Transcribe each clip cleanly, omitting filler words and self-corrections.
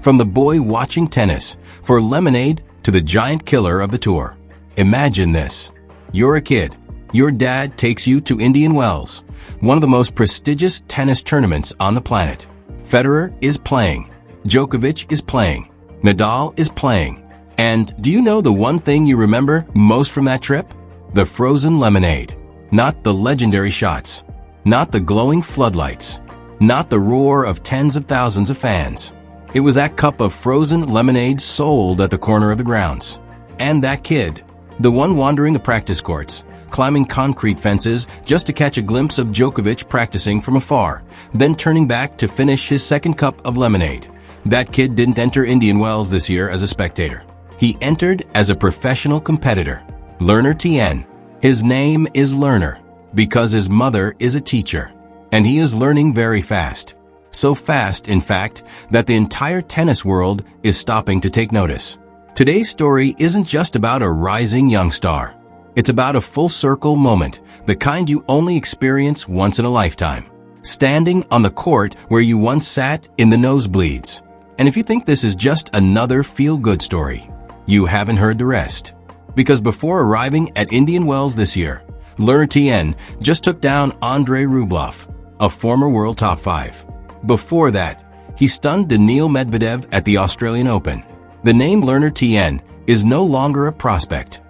From the boy watching tennis for lemonade to the giant killer of the tour. Imagine this. You're a kid. Your dad takes you to Indian Wells, one of the most prestigious tennis tournaments on the planet. Federer is playing. Djokovic is playing. Nadal is playing. And do you know the one thing you remember most from that trip? The frozen lemonade. Not the legendary shots. Not the glowing floodlights. Not the roar of tens of thousands of fans. It was that cup of frozen lemonade sold at the corner of the grounds. And that kid, the one wandering the practice courts, climbing concrete fences just to catch a glimpse of Djokovic practicing from afar, then turning back to finish his second cup of lemonade. That kid didn't enter Indian Wells this year as a spectator. He entered as a professional competitor. Learner Tien. His name is Learner because his mother is a teacher, and he is learning very fast. So fast, in fact, that the entire tennis world is stopping to take notice. Today's story isn't just about a rising young star. It's about a full-circle moment, the kind you only experience once in a lifetime. Standing on the court where you once sat in the nosebleeds. And if you think this is just another feel-good story, you haven't heard the rest. Because before arriving at Indian Wells this year, Learner Tien just took down Andrey Rublev, a former world top 5. Before that, he stunned Daniil Medvedev at the Australian Open. The name Learner Tien is no longer a prospect.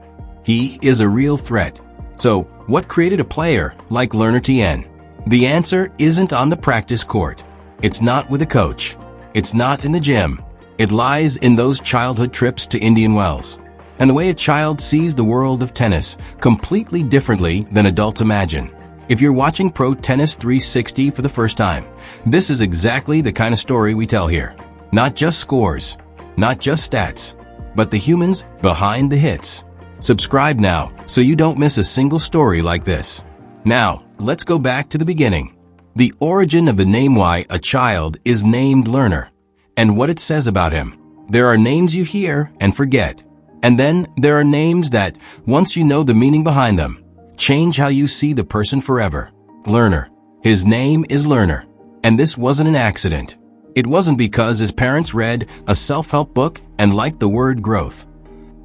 He is a real threat. So, what created a player like Learner Tien? The answer isn't on the practice court. It's not with a coach. It's not in the gym. It lies in those childhood trips to Indian Wells, and the way a child sees the world of tennis completely differently than adults imagine. If you're watching Pro Tennis 360 for the first time, this is exactly the kind of story we tell here. Not just scores, not just stats, but the humans behind the hits. Subscribe now so you don't miss a single story like this. Now, let's go back to the beginning. The origin of the name why a child is named Learner, and what it says about him. There are names you hear and forget. And then there are names that, once you know the meaning behind them, change how you see the person forever. Learner. His name is Learner. And this wasn't an accident. It wasn't because his parents read a self-help book and liked the word growth.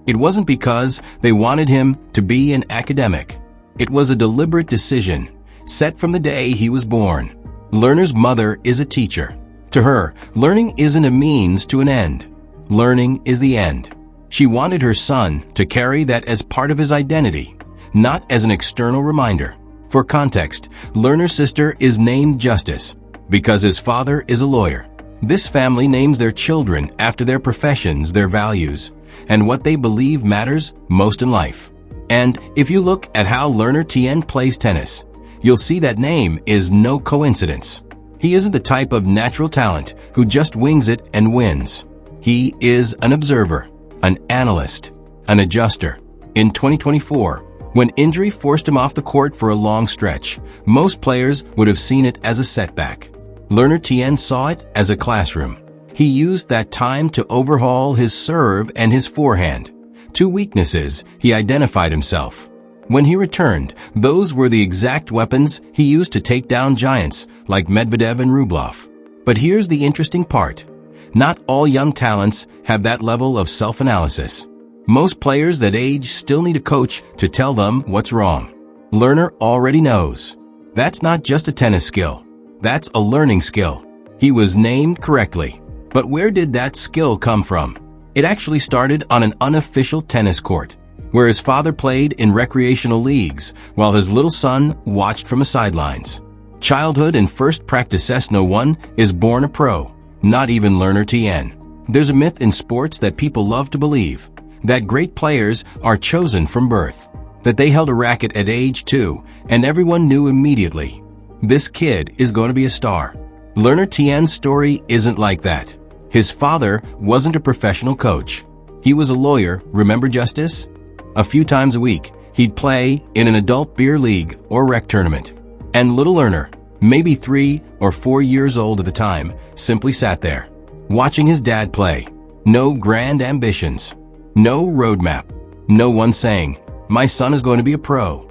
It wasn't because they wanted him to be an academic. It was a deliberate decision, set from the day he was born. Learner's mother is a teacher. To her, learning isn't a means to an end. Learning is the end. She wanted her son to carry that as part of his identity, not as an external reminder. For context, Learner's sister is named Justice because his father is a lawyer. This family names their children after their professions, their values, and what they believe matters most in life. And if you look at how Learner Tien plays tennis, you'll see that name is no coincidence. He isn't the type of natural talent who just wings it and wins. He is an observer, an analyst, an adjuster. In 2024, when injury forced him off the court for a long stretch, most players would have seen it as a setback. Learner Tien saw it as a classroom. He used that time to overhaul his serve and his forehand, two weaknesses he identified himself. When he returned, those were the exact weapons he used to take down giants like Medvedev and Rublev. But here's the interesting part. Not all young talents have that level of self-analysis. Most players that age still need a coach to tell them what's wrong. Learner already knows. That's not just a tennis skill. That's a learning skill. He was named correctly. But where did that skill come from? It actually started on an unofficial tennis court, where his father played in recreational leagues while his little son watched from the sidelines. Childhood and first practice says no one is born a pro, not even Learner Tien. There's a myth in sports that people love to believe, that great players are chosen from birth, that they held a racket at age 2 and everyone knew immediately, this kid is going to be a star. Learner Tien's story isn't like that. His father wasn't a professional coach. He was a lawyer, remember Justice? A few times a week, he'd play in an adult beer league or rec tournament. And little Learner, maybe 3 or 4 years old at the time, simply sat there, watching his dad play. No grand ambitions, no roadmap, no one saying, "My son is going to be a pro."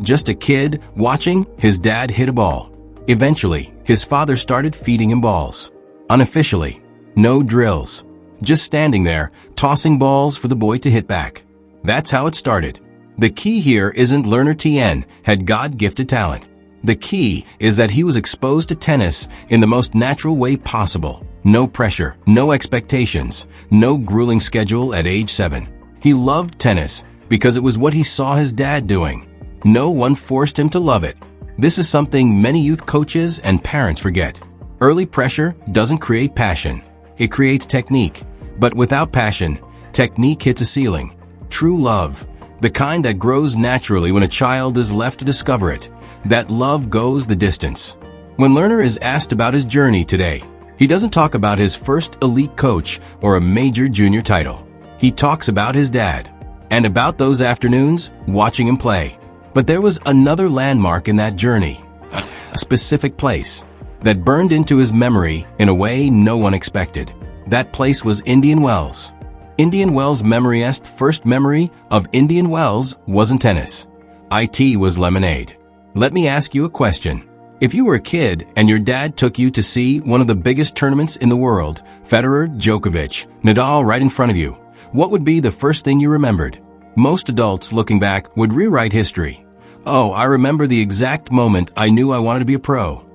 Just a kid watching his dad hit a ball. Eventually, his father started feeding him balls. Unofficially. No drills. Just standing there, tossing balls for the boy to hit back. That's how it started. The key here isn't Learner Tien had God-gifted talent. The key is that he was exposed to tennis in the most natural way possible. No pressure, no expectations, no grueling schedule at age 7. He loved tennis because it was what he saw his dad doing. No one forced him to love it. This is something many youth coaches and parents forget. Early pressure doesn't create passion. It creates technique. But without passion, technique hits a ceiling. True love, the kind that grows naturally when a child is left to discover it, that love goes the distance. When Learner is asked about his journey today, he doesn't talk about his first elite coach or a major junior title. He talks about his dad, and about those afternoons watching him play. But there was another landmark in that journey, a specific place that burned into his memory in a way no one expected. That place was Indian Wells. Indian Wells' memory's first memory of Indian Wells wasn't tennis. It was lemonade. Let me ask you a question. If you were a kid and your dad took you to see one of the biggest tournaments in the world, Federer, Djokovic, Nadal right in front of you, what would be the first thing you remembered? Most adults looking back would rewrite history. Oh, I remember the exact moment I knew I wanted to be a pro.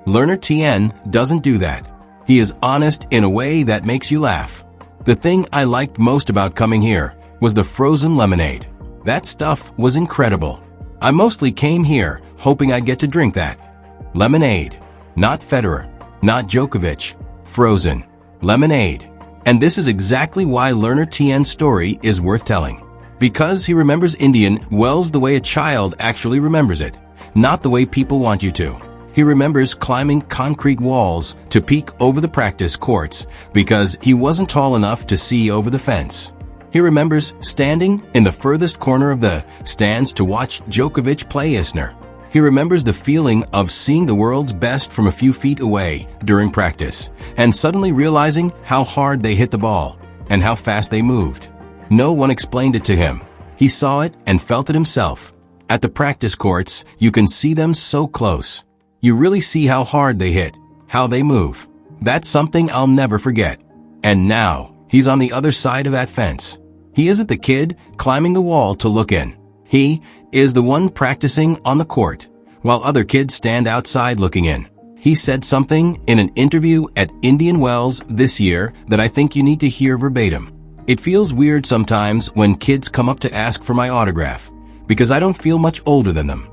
Learner Tien doesn't do that. He is honest in a way that makes you laugh. The thing I liked most about coming here was the frozen lemonade. That stuff was incredible. I mostly came here hoping I'd get to drink that. Lemonade. Not Federer. Not Djokovic. Frozen. Lemonade. And this is exactly why Learner Tien's story is worth telling. Because he remembers Indian Wells the way a child actually remembers it, not the way people want you to. He remembers climbing concrete walls to peek over the practice courts because he wasn't tall enough to see over the fence. He remembers standing in the furthest corner of the stands to watch Djokovic play Isner. He remembers the feeling of seeing the world's best from a few feet away during practice and suddenly realizing how hard they hit the ball and how fast they moved. No one explained it to him. He saw it and felt it himself. At the practice courts, you can see them so close. You really see how hard they hit, how they move. That's something I'll never forget. And now, he's on the other side of that fence. He isn't the kid climbing the wall to look in. He is the one practicing on the court, while other kids stand outside looking in. He said something in an interview at Indian Wells this year that I think you need to hear verbatim. It feels weird sometimes when kids come up to ask for my autograph, because I don't feel much older than them.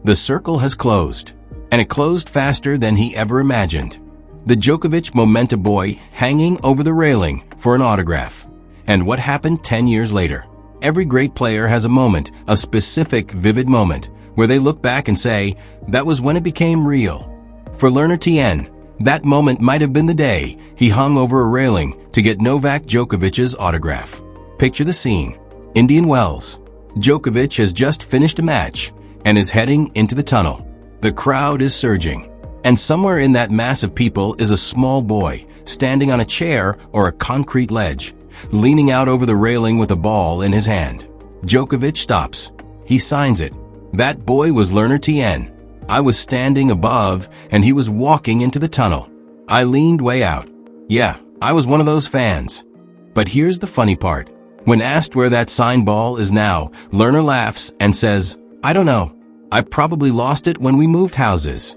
The circle has closed, and it closed faster than he ever imagined. The Djokovic Memento boy hanging over the railing for an autograph. And what happened 10 years later? Every great player has a moment, a specific, vivid moment, where they look back and say, that was when it became real. For Learner Tien, that moment might have been the day he hung over a railing to get Novak Djokovic's autograph. Picture the scene. Indian Wells. Djokovic has just finished a match and is heading into the tunnel. The crowd is surging, and somewhere in that mass of people is a small boy standing on a chair or a concrete ledge, leaning out over the railing with a ball in his hand. Djokovic stops. He signs it. That boy was Learner Tien. I was standing above, and he was walking into the tunnel. I leaned way out. Yeah, I was one of those fans. But here's the funny part. When asked where that signed ball is now, Learner laughs and says, I don't know. I probably lost it when we moved houses.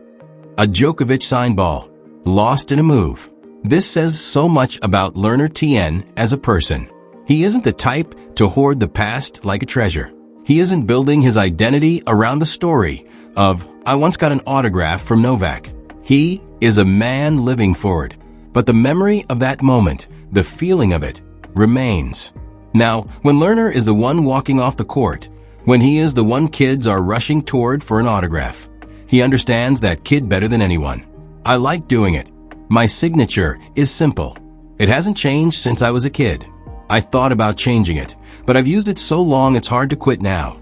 A Djokovic signed ball. Lost in a move. This says so much about Learner Tien as a person. He isn't the type to hoard the past like a treasure. He isn't building his identity around the story of, I once got an autograph from Novak. He is a man living for it. But the memory of that moment, the feeling of it, remains. Now, when Learner is the one walking off the court, when he is the one kids are rushing toward for an autograph, he understands that kid better than anyone. I like doing it. My signature is simple. It hasn't changed since I was a kid. I thought about changing it, but I've used it so long it's hard to quit now.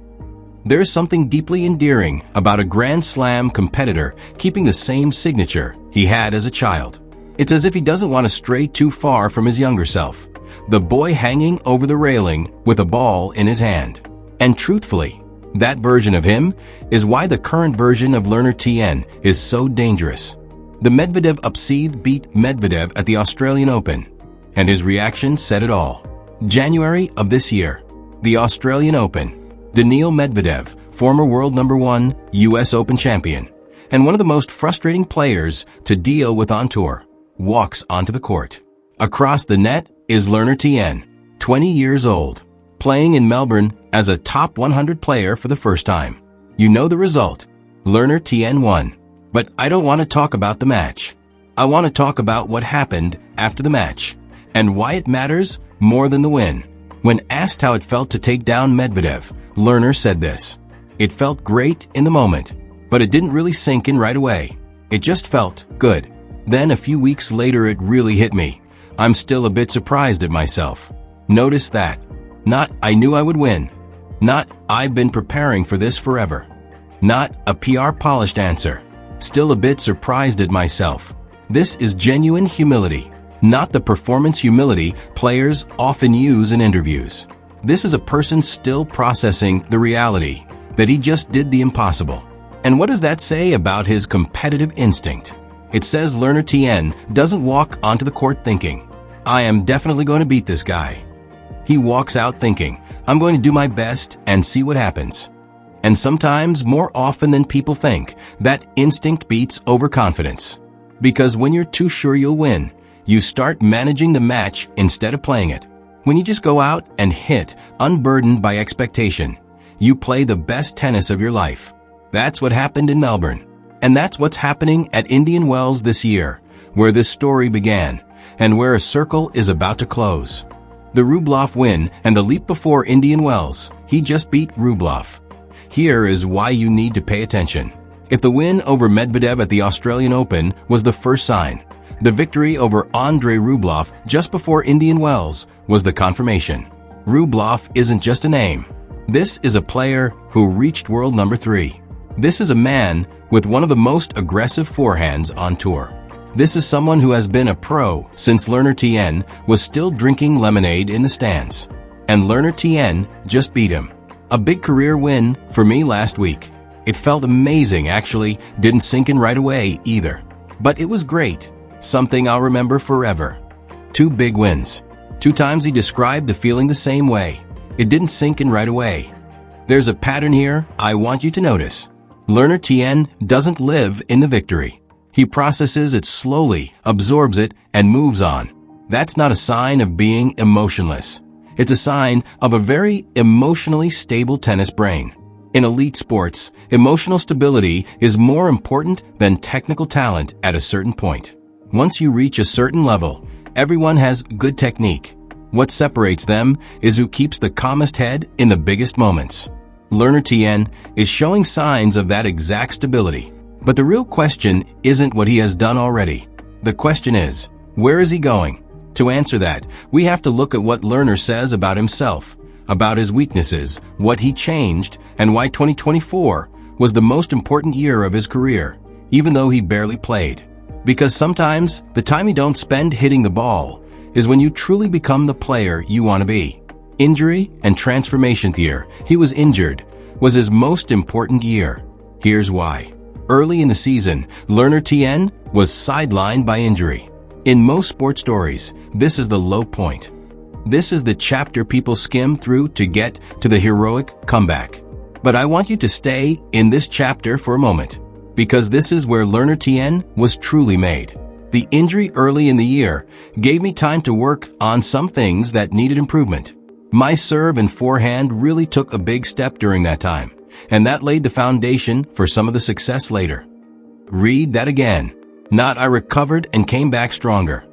There's something deeply endearing about a Grand Slam competitor keeping the same signature he had as a child. It's as if he doesn't want to stray too far from his younger self, the boy hanging over the railing with a ball in his hand. And truthfully, that version of him is why the current version of Learner Tien is so dangerous. The Medvedev upseed beat Medvedev at the Australian Open, and his reaction said it all. January of this year, the Australian Open. Daniil Medvedev, former world number 1 US Open champion, and one of the most frustrating players to deal with on tour, walks onto the court. Across the net is Learner Tien, 20 years old, playing in Melbourne as a top 100 player for the first time. You know the result. Learner Tien won. But I don't want to talk about the match. I want to talk about what happened after the match, and why it matters more than the win. When asked how it felt to take down Medvedev, Learner said this: "It felt great in the moment, but it didn't really sink in right away. It just felt good. Then a few weeks later it really hit me. I'm still a bit surprised at myself. Notice that. Not, I knew I would win. Not, I've been preparing for this forever. Not a PR polished answer. Still a bit surprised at myself. This is genuine humility, not the performance humility players often use in interviews. This is a person still processing the reality that he just did the impossible." And what does that say about his competitive instinct? It says Learner Tien doesn't walk onto the court thinking, "I am definitely going to beat this guy." He walks out thinking, "I'm going to do my best and see what happens." And sometimes, more often than people think, that instinct beats overconfidence. Because when you're too sure you'll win, you start managing the match instead of playing it. When you just go out and hit, unburdened by expectation, you play the best tennis of your life. That's what happened in Melbourne. And that's what's happening at Indian Wells this year, where this story began, and where a circle is about to close. The Rublev win and the leap before Indian Wells, he just beat Rublev. Here is why you need to pay attention. If the win over Medvedev at the Australian Open was the first sign, the victory over Andrey Rublev just before Indian Wells was the confirmation. Rublev isn't just a name. This is a player who reached world number 3. This is a man with one of the most aggressive forehands on tour. This is someone who has been a pro since Learner Tien was still drinking lemonade in the stands. And Learner Tien just beat him. A big career win for me last week. It felt amazing, actually. Didn't sink in right away either. But it was great. Something I'll remember forever. 2 big wins. 2 times he described the feeling the same way. It didn't sink in right away. There's a pattern here I want you to notice. Learner Tien doesn't live in the victory. He processes it slowly, absorbs it, and moves on. That's not a sign of being emotionless. It's a sign of a very emotionally stable tennis brain. In elite sports, emotional stability is more important than technical talent at a certain point. Once you reach a certain level, everyone has good technique. What separates them is who keeps the calmest head in the biggest moments. Learner Tien is showing signs of that exact stability. But the real question isn't what he has done already. The question is, where is he going? To answer that, we have to look at what Learner says about himself, about his weaknesses, what he changed, and why 2024 was the most important year of his career, even though he barely played. Because sometimes, the time you don't spend hitting the ball is when you truly become the player you want to be. Injury and transformation year, he was injured, was his most important year. Here's why. Early in the season, Learner Tien was sidelined by injury. In most sports stories, this is the low point. This is the chapter people skim through to get to the heroic comeback. But I want you to stay in this chapter for a moment, because this is where Learner Tien was truly made. The injury early in the year gave me time to work on some things that needed improvement. My serve and forehand really took a big step during that time, and that laid the foundation for some of the success later. Read that again. Not I recovered and came back stronger.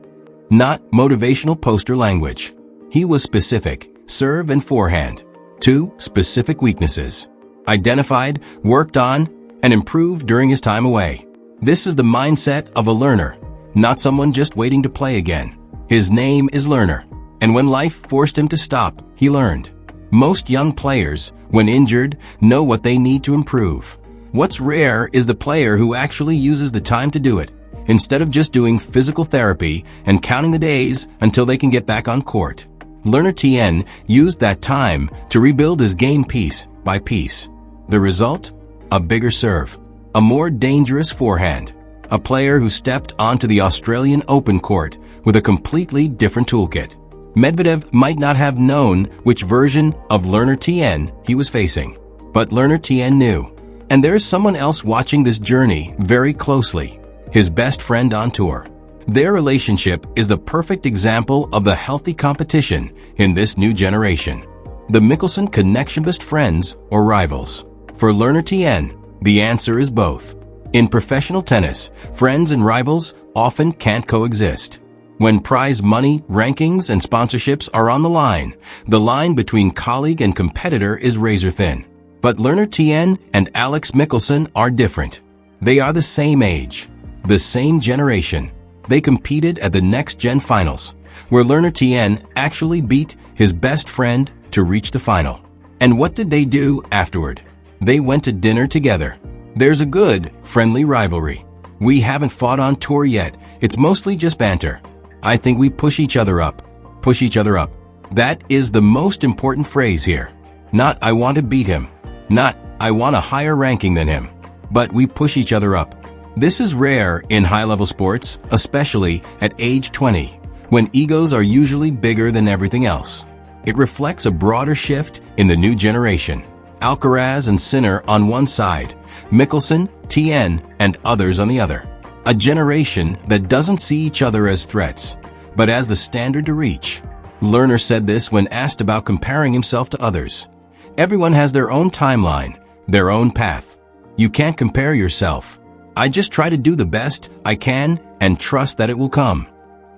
Not motivational poster language. He was specific, serve and forehand. 2 specific weaknesses. Identified, worked on, and improved during his time away. This is the mindset of a learner, not someone just waiting to play again. His name is Learner, and when life forced him to stop, he learned. Most young players, when injured, know what they need to improve. What's rare is the player who actually uses the time to do it, instead of just doing physical therapy and counting the days until they can get back on court. Learner Tien used that time to rebuild his game piece by piece. The result? A bigger serve, a more dangerous forehand, a player who stepped onto the Australian Open court with a completely different toolkit. Medvedev might not have known which version of Learner Tien he was facing, but Learner Tien knew. And there is someone else watching this journey very closely, his best friend on tour. Their relationship is the perfect example of the healthy competition in this new generation. The Mickelson connection: best friends or rivals? For Learner Tien, the answer is both. In professional tennis, friends and rivals often can't coexist. When prize money, rankings, and sponsorships are on the line between colleague and competitor is razor thin. But Learner Tien and Alex Mickelson are different. They are the same age, the same generation. They competed at the Next Gen Finals, where Learner Tien actually beat his best friend to reach the final. And what did they do afterward? They went to dinner together. There's a good, friendly rivalry. We haven't fought on tour yet. It's mostly just banter. I think we push each other up. Push each other up. That is the most important phrase here. Not I want to beat him. Not I want a higher ranking than him. But we push each other up. This is rare in high-level sports, especially at age 20, when egos are usually bigger than everything else. It reflects a broader shift in the new generation. Alcaraz and Sinner on one side, Mickelson, Tien, and others on the other. A generation that doesn't see each other as threats, but as the standard to reach. Learner said this when asked about comparing himself to others. Everyone has their own timeline, their own path. You can't compare yourself. I just try to do the best I can and trust that it will come.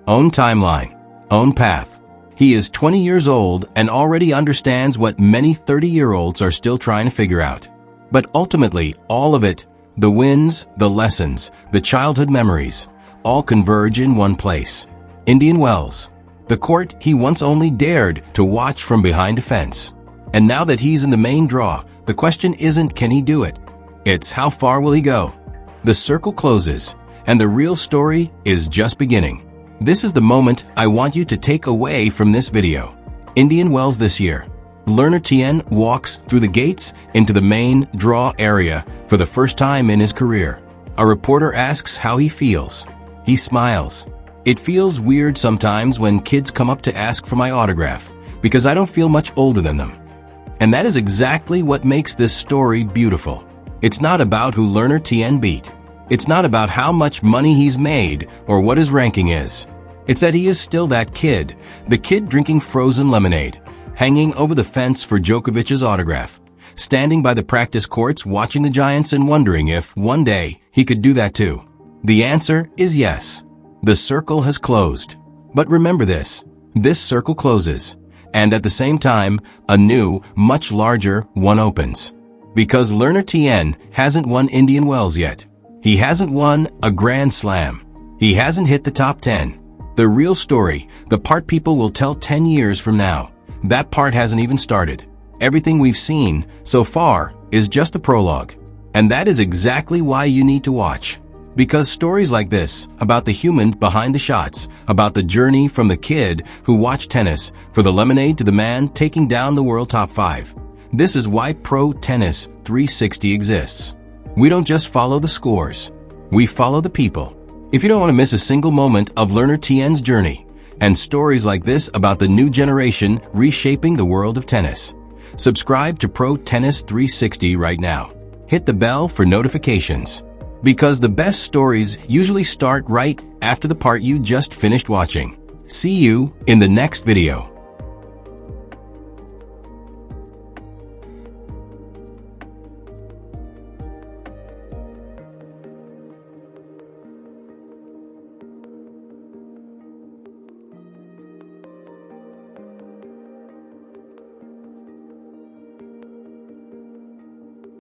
Own timeline, own path. He is 20 years old and already understands what many 30-year-olds are still trying to figure out. But ultimately, all of it, the wins, the lessons, the childhood memories, all converge in one place. Indian Wells, the court he once only dared to watch from behind a fence. And now that he's in the main draw, the question isn't can he do it? It's how far will he go? The circle closes, and the real story is just beginning. This is the moment I want you to take away from this video. Indian Wells this year. Learner Tien walks through the gates into the main draw area for the first time in his career. A reporter asks how he feels. He smiles. It feels weird sometimes when kids come up to ask for my autograph, because I don't feel much older than them. And that is exactly what makes this story beautiful. It's not about who Learner Tien beat. It's not about how much money he's made or what his ranking is. It's that he is still that kid, the kid drinking frozen lemonade, hanging over the fence for Djokovic's autograph, standing by the practice courts watching the giants and wondering if, one day, he could do that too. The answer is yes. The circle has closed. But remember this circle closes, and at the same time, a new, much larger one opens. Because Learner Tien hasn't won Indian Wells yet. He hasn't won a Grand Slam. He hasn't hit the top 10. The real story, the part people will tell 10 years from now, that part hasn't even started. Everything we've seen so far is just the prologue. And that is exactly why you need to watch. Because stories like this, about the human behind the shots, about the journey from the kid who watched tennis for the lemonade to the man taking down the world top 5. This is why Pro Tennis 360 exists. We don't just follow the scores. We follow the people. If you don't want to miss a single moment of Learner Tien's journey and stories like this about the new generation reshaping the world of tennis, subscribe to Pro Tennis 360 right now. Hit the bell for notifications. Because the best stories usually start right after the part you just finished watching. See you in the next video.